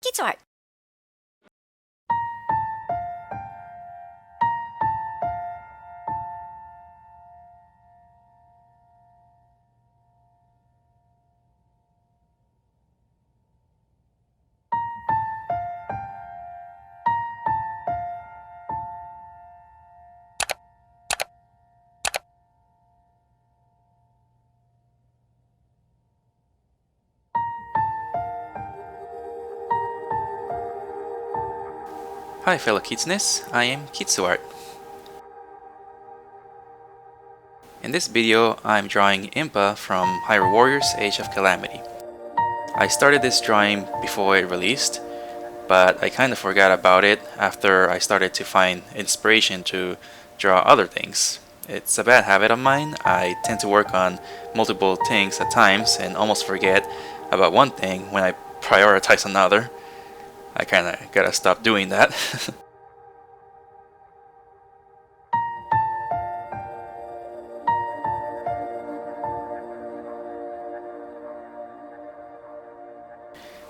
Kitzu art. Hi fellow Kitzunes, I am Kitzu Art. In this video, I'm drawing Impa from Hyrule Warriors Age of Calamity. I started this drawing before it released, but I kind of forgot about it after I started to find inspiration to draw other things. It's a bad habit of mine. I tend to work on multiple things at times and almost forget about one thing when I prioritize another. I kinda gotta stop doing that.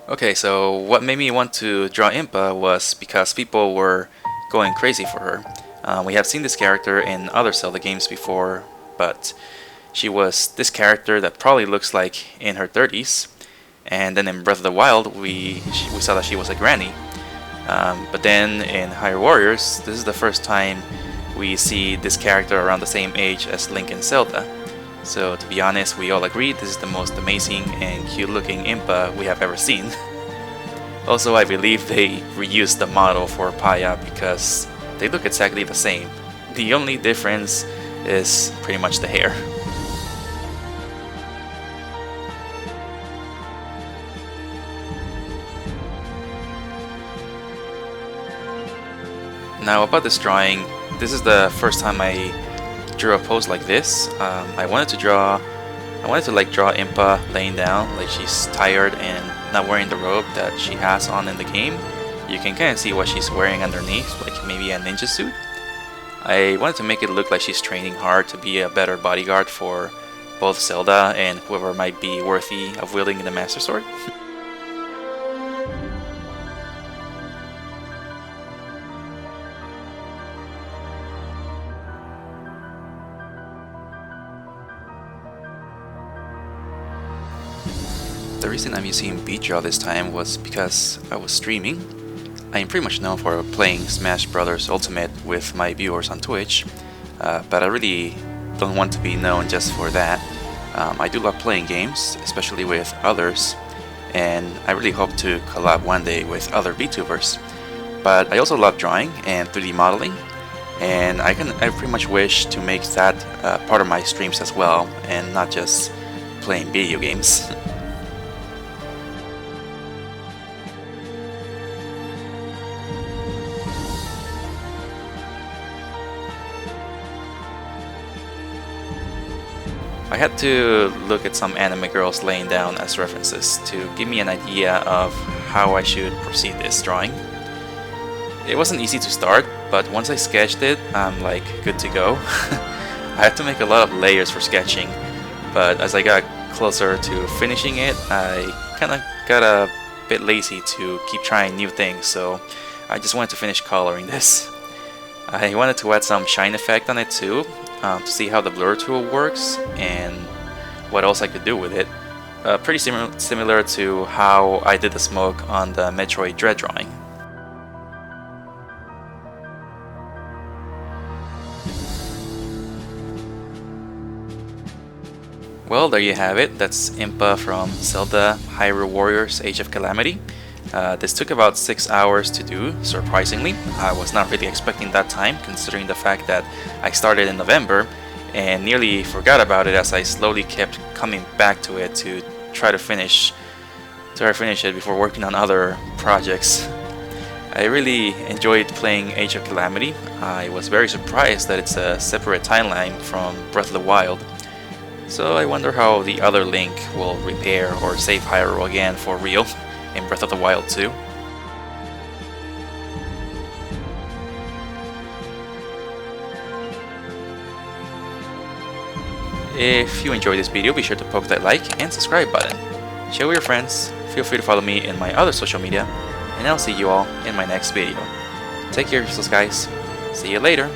Okay, so what made me want to draw Impa was because people were going crazy for her. We have seen this character in other Zelda games before, but she was this character that probably looks like in her 30s. And then in Breath of the Wild, we saw that she was a granny. But then in Hyrule Warriors, this is the first time we see this character around the same age as Link and Zelda. So to be honest, we all agree this is the most amazing and cute looking Impa we have ever seen. Also, I believe they reused the model for Paya because they look exactly the same. The only difference is pretty much the hair. Now about this drawing, this is the first time I drew a pose like this. I wanted to draw Impa laying down, like she's tired and not wearing the robe that she has on in the game. You can kind of see what she's wearing underneath, like maybe a ninja suit. I wanted to make it look like she's training hard to be a better bodyguard for both Zelda and whoever might be worthy of wielding the Master Sword. The reason I'm using VDraw this time was because I was streaming. I am pretty much known for playing Smash Bros. Ultimate with my viewers on Twitch, but I really don't want to be known just for that. I do love playing games, especially with others, and I really hope to collab one day with other VTubers. But I also love drawing and 3D modeling, and I pretty much wish to make that part of my streams as well, and not just playing video games. I had to look at some anime girls laying down as references to give me an idea of how I should proceed this drawing. It wasn't easy to start, but once I sketched it, I'm like good to go. I had to make a lot of layers for sketching, but as I got closer to finishing it, I kinda got a bit lazy to keep trying new things, so I just wanted to finish coloring this. I wanted to add some shine effect on it too, to see how the blur tool works and what else I could do with it. Pretty similar to how I did the smoke on the Metroid Dread drawing. Well, there you have it. That's Impa from Zelda Hyrule Warriors Age of Calamity. This took about 6 hours to do, surprisingly. I was not really expecting that time, considering the fact that I started in November and nearly forgot about it as I slowly kept coming back to it to try to finish it before working on other projects. I really enjoyed playing Age of Calamity. I was very surprised that it's a separate timeline from Breath of the Wild. So I wonder how the other Link will repair or save Hyrule again for real in Breath of the Wild 2. If you enjoyed this video, be sure to poke that like and subscribe button. Share with your friends, feel free to follow me in my other social media, and I'll see you all in my next video. Take care of yourselves, guys. See you later.